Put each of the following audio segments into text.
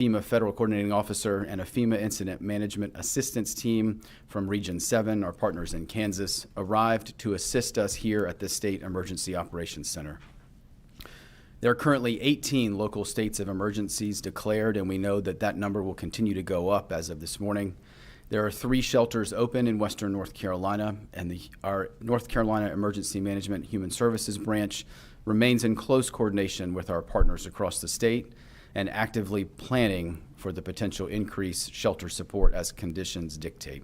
FEMA Federal Coordinating Officer, and a FEMA Incident Management Assistance Team from Region 7, our partners in Kansas, arrived to assist us here at the State Emergency Operations Center. There are currently 18 local states of emergencies declared, and we know that that number will continue to go up as of this morning. There are 3 shelters open in Western North Carolina, and our North Carolina Emergency Management Human Services branch remains in close coordination with our partners across the state and actively planning for the potential increased shelter support as conditions dictate.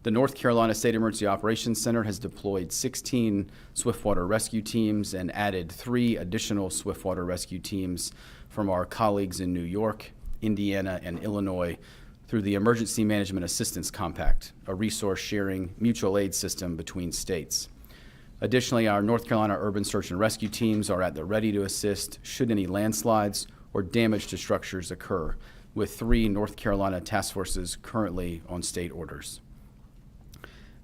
The North Carolina State Emergency Operations Center has deployed 16 swiftwater rescue teams and added 3 additional swiftwater rescue teams from our colleagues in New York, Indiana, and Illinois through the Emergency Management Assistance Compact, a resource-sharing mutual aid system between states. Additionally, our North Carolina Urban Search and Rescue teams are at the ready to assist should any landslides or damage to structures occur, with 3 North Carolina task forces currently on state orders.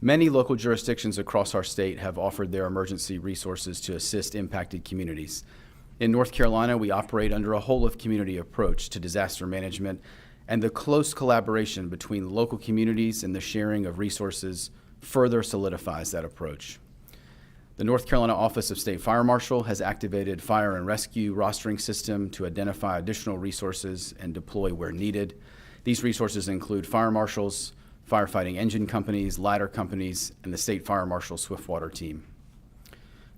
Many local jurisdictions across our state have offered their emergency resources to assist impacted communities. In North Carolina, we operate under a whole-of-community approach to disaster management, and the close collaboration between local communities and the sharing of resources further solidifies that approach. The North Carolina Office of State Fire Marshal has activated fire and rescue rostering system to identify additional resources and deploy where needed. These resources include fire marshals, firefighting engine companies, ladder companies, and the State Fire Marshal Swiftwater team.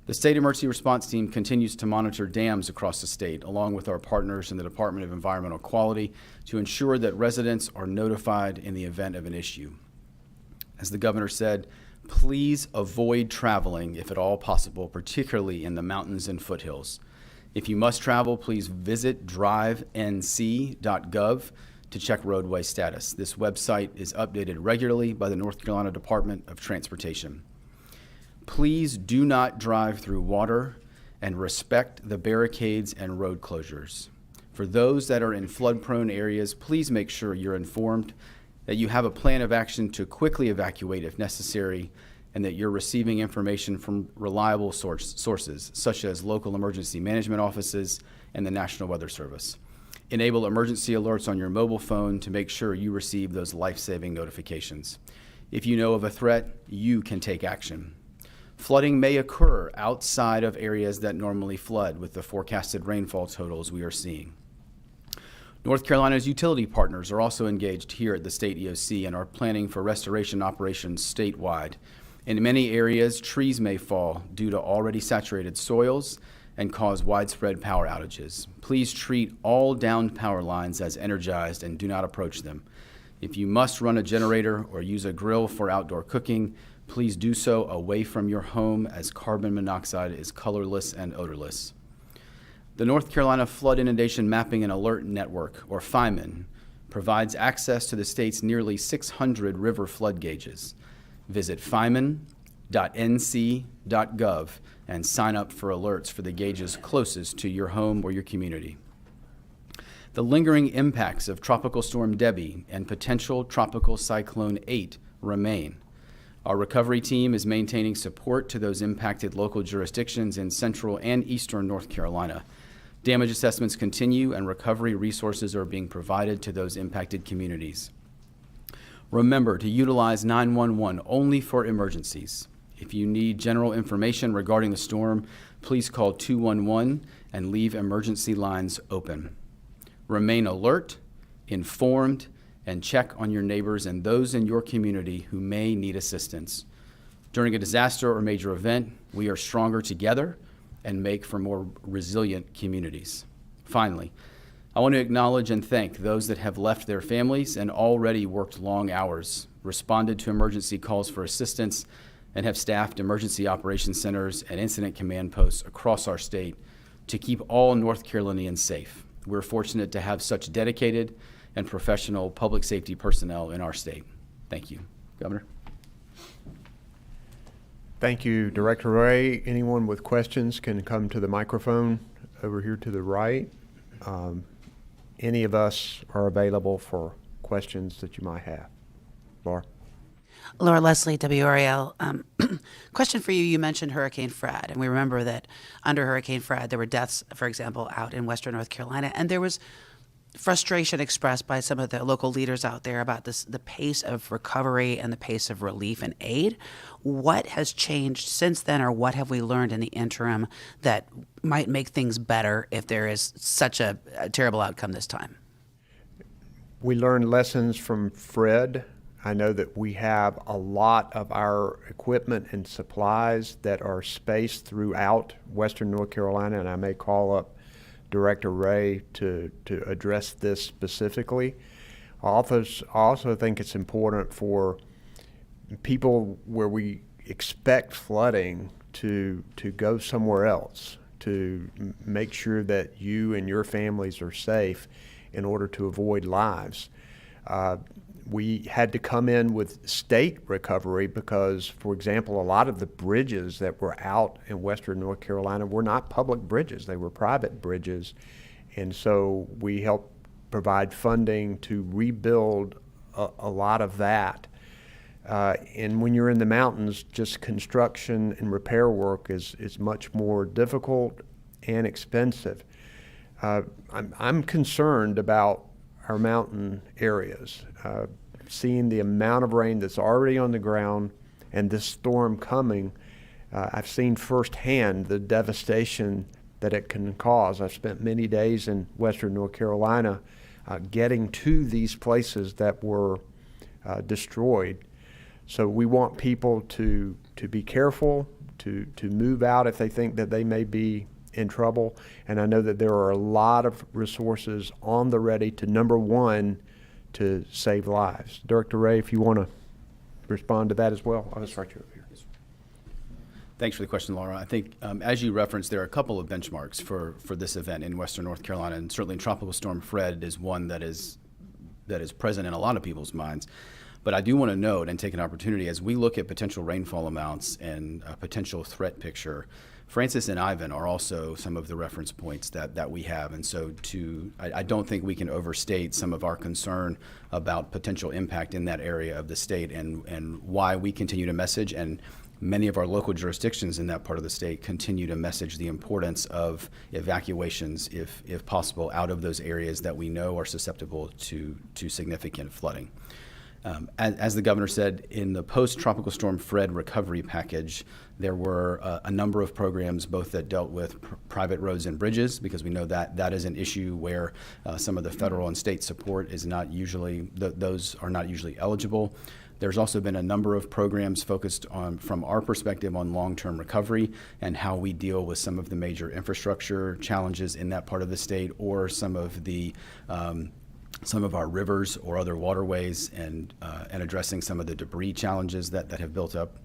The State Emergency Response Team continues to monitor dams across the state, along with our partners in the Department of Environmental Quality, to ensure that residents are notified in the event of an issue. As the governor said, please avoid traveling if at all possible, particularly in the mountains and foothills. If you must travel, please visit drivenc.gov to check roadway status. This website is updated regularly by the North Carolina Department of Transportation. Please do not drive through water and respect the barricades and road closures. For those that are in flood-prone areas, please make sure you're informed that you have a plan of action to quickly evacuate if necessary, and that you're receiving information from reliable sources, such as local emergency management offices and the National Weather Service. Enable emergency alerts on your mobile phone to make sure you receive those life-saving notifications. If you know of a threat, you can take action. Flooding may occur outside of areas that normally flood with the forecasted rainfall totals we are seeing. North Carolina's utility partners are also engaged here at the state EOC and are planning for restoration operations statewide. In many areas, trees may fall due to already saturated soils and cause widespread power outages. Please treat all downed power lines as energized and do not approach them. If you must run a generator or use a grill for outdoor cooking, please do so away from your home, as carbon monoxide is colorless and odorless. The North Carolina Flood Inundation Mapping and Alert Network, or FIMAN, provides access to the state's nearly 600 river flood gauges. Visit fiman.nc.gov and sign up for alerts for the gauges closest to your home or your community. The lingering impacts of Tropical Storm Debby and potential Tropical Cyclone 8 remain. Our recovery team is maintaining support to those impacted local jurisdictions in central and eastern North Carolina. Damage assessments continue and recovery resources are being provided to those impacted communities. Remember to utilize 911 only for emergencies. If you need general information regarding the storm, please call 211 and leave emergency lines open. Remain alert, informed, and check on your neighbors and those in your community who may need assistance. During a disaster or major event, we are stronger together and make for more resilient communities. Finally, I want to acknowledge and thank those that have left their families and already worked long hours, responded to emergency calls for assistance, and have staffed emergency operations centers and incident command posts across our state to keep all North Carolinians safe. We're fortunate to have such dedicated and professional public safety personnel in our state. Thank you. Governor. Thank you, Director Ray. Anyone with questions can come to the microphone over here to the right. Any of us are available for questions that you might have. Laura. Laura Leslie, WRAL. Question for you. You mentioned Hurricane Fred, and we remember that under Hurricane Fred, there were deaths, for example, out in western North Carolina, and there was frustration expressed by some of the local leaders out there about the pace of recovery and the pace of relief and aid. What has changed since then, or what have we learned in the interim that might make things better if there is such a terrible outcome this time? We learned lessons from Fred. I know that we have a lot of our equipment and supplies that are spaced throughout Western North Carolina, and I may call up Director Ray to address this specifically. I also think it's important for people where we expect flooding to go somewhere else, to make sure that you and your families are safe in order to avoid lives. We had to come in with state recovery because, for example, a lot of the bridges that were out in Western North Carolina were not public bridges. They were private bridges. And so we helped provide funding to rebuild a lot of that. And when you're in the mountains, just construction and repair work is much more difficult and expensive. I'm concerned about our mountain areas. Seeing the amount of rain that's already on the ground and this storm coming, I've seen firsthand the devastation that it can cause. I've spent many days in Western North Carolina getting to these places that were destroyed. So we want people to be careful, to move out if they think that they may be in trouble. And I know that there are a lot of resources on the ready to, number one, to save lives. Director Ray, if you want to respond to that as well, I'll start you over here. Thanks for the question, Laura. I think, as you referenced, there are a couple of benchmarks for this event in Western North Carolina, and certainly Tropical Storm Fred is one that is present in a lot of people's minds. But I do want to note and take an opportunity as we look at potential rainfall amounts and a potential threat picture. Francis and Ivan are also some of the reference points that we have. And so I don't think we can overstate some of our concern about potential impact in that area of the state and why we continue to message, and many of our local jurisdictions in that part of the state continue to message the importance of evacuations, if possible, out of those areas that we know are susceptible to significant flooding. As the governor said, in the post-Tropical Storm Fred recovery package, there were a number of programs both that dealt with private roads and bridges, because we know that that is an issue where some of the federal and state support is not usually, those are not usually eligible. There's also been a number of programs focused on, from our perspective, on long-term recovery and how we deal with some of the major infrastructure challenges in that part of the state, or some of our rivers or other waterways, and addressing some of the debris challenges that have built up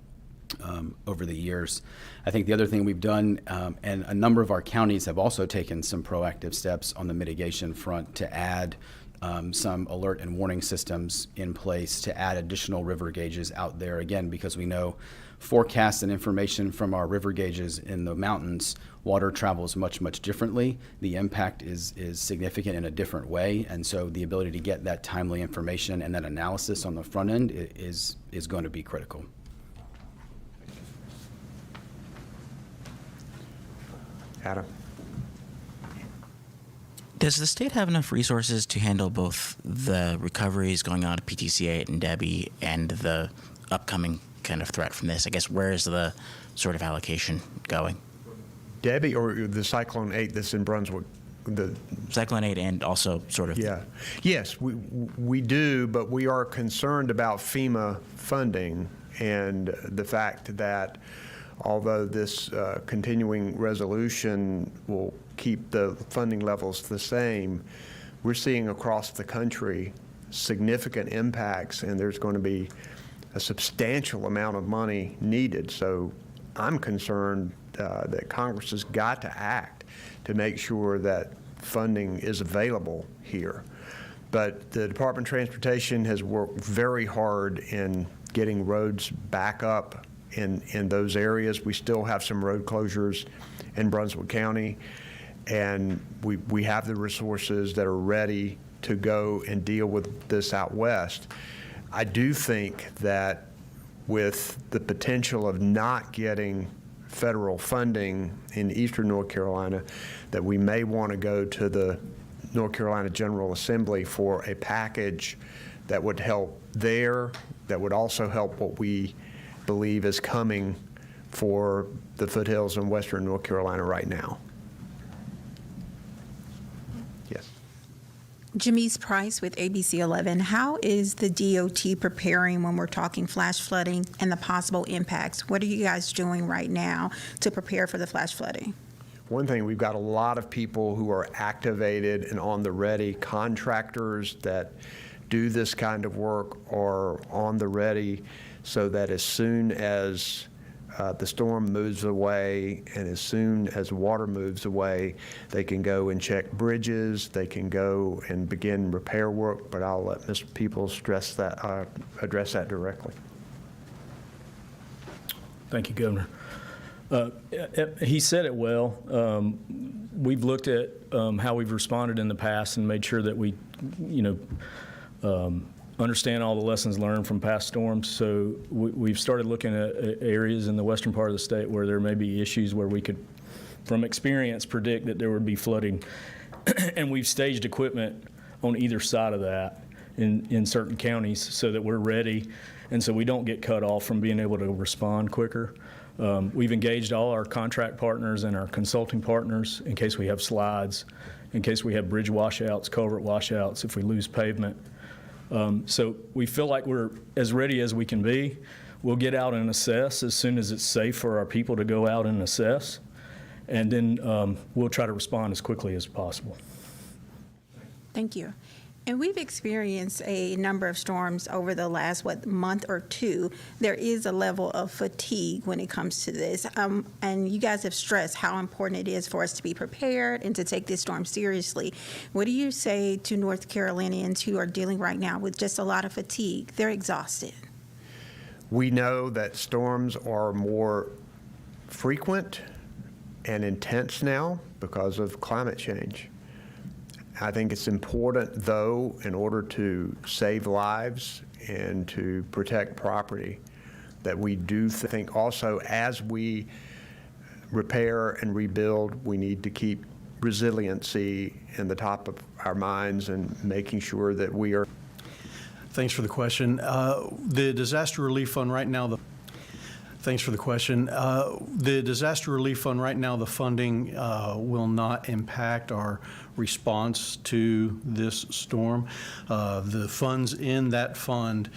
over the years. I think the other thing we've done, and a number of our counties have also taken some proactive steps on the mitigation front to add some alert and warning systems in place, to add additional river gauges out there, again, because we know forecasts and information from our river gauges in the mountains, water travels much, much differently. The impact is significant in a different way, and so the ability to get that timely information and that analysis on the front end is going to be critical. Adam. Does the state have enough resources to handle both the recoveries going on at PTC 8 and Debbie and the upcoming kind of threat from this? I guess, where is the sort of allocation going? Debbie, or the Cyclone 8 that's in Brunswick? Cyclone 8 and also sort of... Yeah. Yes, we do, but we are concerned about FEMA funding and the fact that although this continuing resolution will keep the funding levels the same, we're seeing across the country significant impacts, and there's going to be a substantial amount of money needed. So I'm concerned that Congress has got to act to make sure that funding is available here. But the Department of Transportation has worked very hard in getting roads back up in those areas. We still have some road closures in Brunswick County, and we have the resources that are ready to go and deal with this out west. I do think that with the potential of not getting federal funding in eastern North Carolina, that we may want to go to the North Carolina General Assembly for a package that would help there, that would also help what we believe is coming for the foothills in western North Carolina right now. Yes. Jamise Price with ABC 11. How is the DOT preparing when we're talking flash flooding and the possible impacts? What are you guys doing right now to prepare for the flash flooding? One thing, we've got a lot of people who are activated and on the ready. Contractors that do this kind of work are on the ready, so that as soon as the storm moves away and as soon as water moves away, they can go and check bridges, they can go and begin repair work, but I'll let Mr. Peoples address that directly. Thank you, Governor. He said it well. We've looked at how we've responded in the past and made sure that we, understand all the lessons learned from past storms. So we've started looking at areas in the western part of the state where there may be issues where we could, from experience, predict that there would be flooding. And we've staged equipment on either side of that in certain counties so that we're ready and so we don't get cut off from being able to respond quicker. We've engaged all our contract partners and our consulting partners in case we have slides, in case we have bridge washouts, culvert washouts, if we lose pavement. So we feel like we're as ready as we can be. We'll get out and assess as soon as it's safe for our people to go out and assess. And then we'll try to respond as quickly as possible. Thank you. And we've experienced a number of storms over the last, month or two. There is a level of fatigue when it comes to this. And you guys have stressed how important it is for us to be prepared and to take this storm seriously. What do you say to North Carolinians who are dealing right now with just a lot of fatigue? They're exhausted. We know that storms are more frequent and intense now because of climate change. I think it's important, though, in order to save lives and to protect property, that we do think also as we repair and rebuild, we need to keep resiliency in the top of our minds and making sure that we are. Thanks for the question. The disaster relief fund right now, Thanks for the question. The disaster relief fund right now, the funding will not impact our response to this storm. The funds in that fund,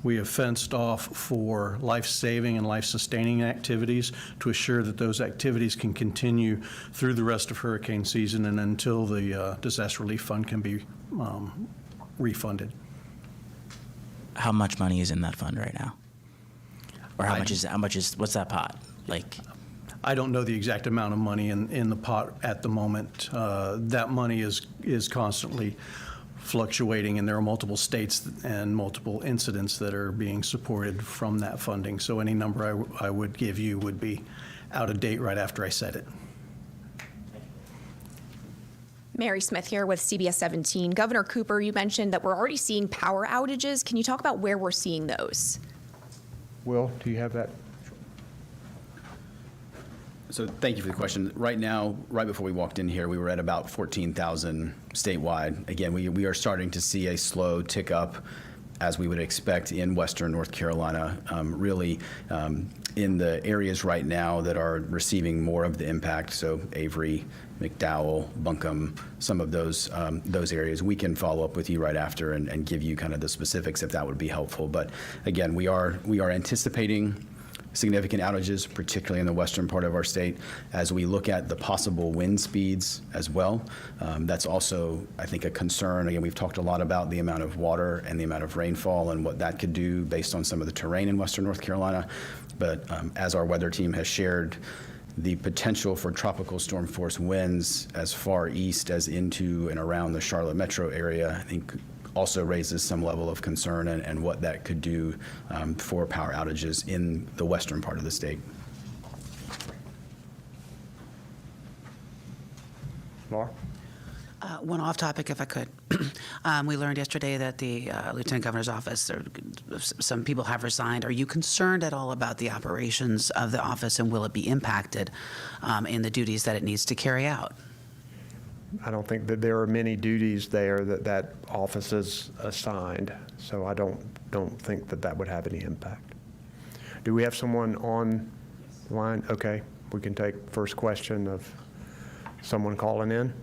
we have fenced off for life-saving and life-sustaining activities to assure that those activities can continue through the rest of hurricane season and until the disaster relief fund can be refunded. How much money is in that fund right now? Or how much is what's that pot? Like, I don't know the exact amount of money in the pot at the moment. That money is constantly fluctuating, and there are multiple states and multiple incidents that are being supported from that funding. So any number I would give you would be out of date right after I said it. Mary Smith here with CBS 17. Governor Cooper, you mentioned that we're already seeing power outages. Can you talk about where we're seeing those? Will, do you have that? So thank you for the question. Right now, right before we walked in here, we were at about 14,000 statewide. Again, we are starting to see a slow tick up, as we would expect in western North Carolina, really in the areas right now that are receiving more of the impact. So Avery, McDowell, Buncombe, some of those areas. We can follow up with you right after and give you kind of the specifics if that would be helpful. But again, we are anticipating significant outages, particularly in the western part of our state, as we look at the possible wind speeds as well. That's also, I think, a concern. Again, we've talked a lot about the amount of water and the amount of rainfall and what that could do based on some of the terrain in western North Carolina. But as our weather team has shared, the potential for tropical storm force winds as far east as into and around the Charlotte metro area, I think, also raises some level of concern and what that could do for power outages in the western part of the state. Laura? One off topic, if I could. We learned yesterday that the Lieutenant Governor's office, some people have resigned. Are you concerned at all about the operations of the office, and will it be impacted in the duties that it needs to carry out? I don't think that there are many duties there that office is assigned, so I don't think that would have any impact. Do we have someone on the line? Okay, we can take first question of someone calling in.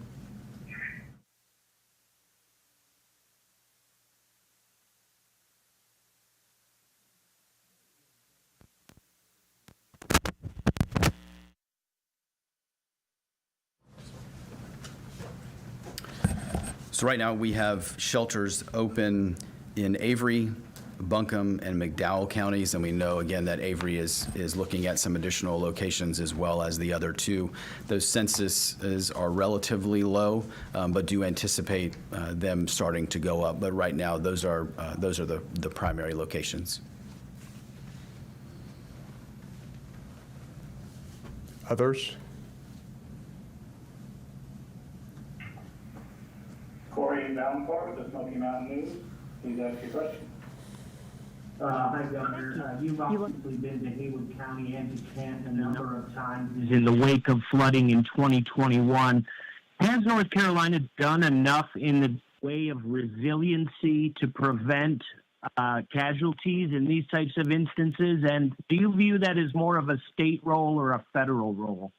So right now, we have shelters open in Avery, Buncombe, and McDowell counties, and we know, again, that Avery is looking at some additional locations as well as the other two. Those censuses are relatively low, but do anticipate them starting to go up. But right now, those are the primary locations. Others? Corey Valencourt with the Smoky Mountain News. Please ask your question. Hi, Governor. You've obviously been to Haywood County and to Canton a number of times in the wake of flooding in 2021. Has North Carolina done enough in the way of resiliency to prevent casualties in these types of instances? And do you view that as more of a state role or a federal role?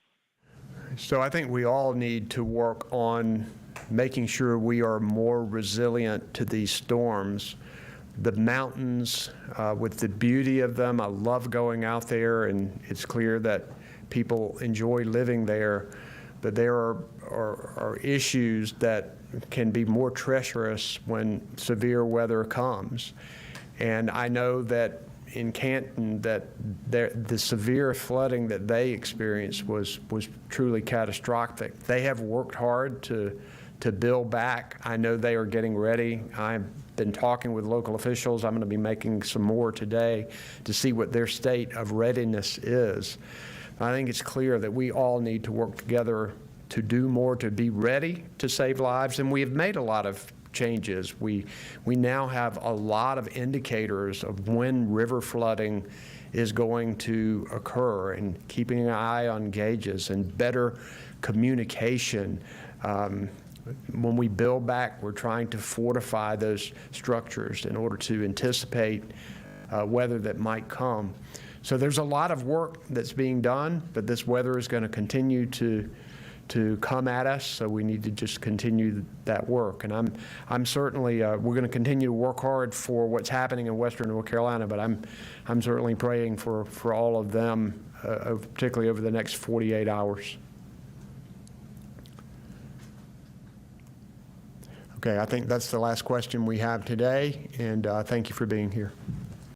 So I think we all need to work on making sure we are more resilient to these storms. The mountains, with the beauty of them, I love going out there, and it's clear that people enjoy living there, but there are issues that can be more treacherous when severe weather comes. And I know that in Canton that the severe flooding that they experienced was truly catastrophic. They have worked hard to build back. I know they are getting ready. I've been talking with local officials. I'm going to be making some more today to see what their state of readiness is. I think it's clear that we all need to work together to do more, to be ready to save lives, and we have made a lot of changes. We now have a lot of indicators of when river flooding is going to occur, and keeping an eye on gauges and better communication. When we build back, we're trying to fortify those structures in order to anticipate weather that might come. So there's a lot of work that's being done, but this weather is going to continue to come at us, so we need to just continue that work. And I'm certainly, we're going to continue to work hard for what's happening in Western North Carolina, but I'm certainly praying for all of them, particularly over the next 48 hours. Okay, I think that's the last question we have today, and thank you for being here.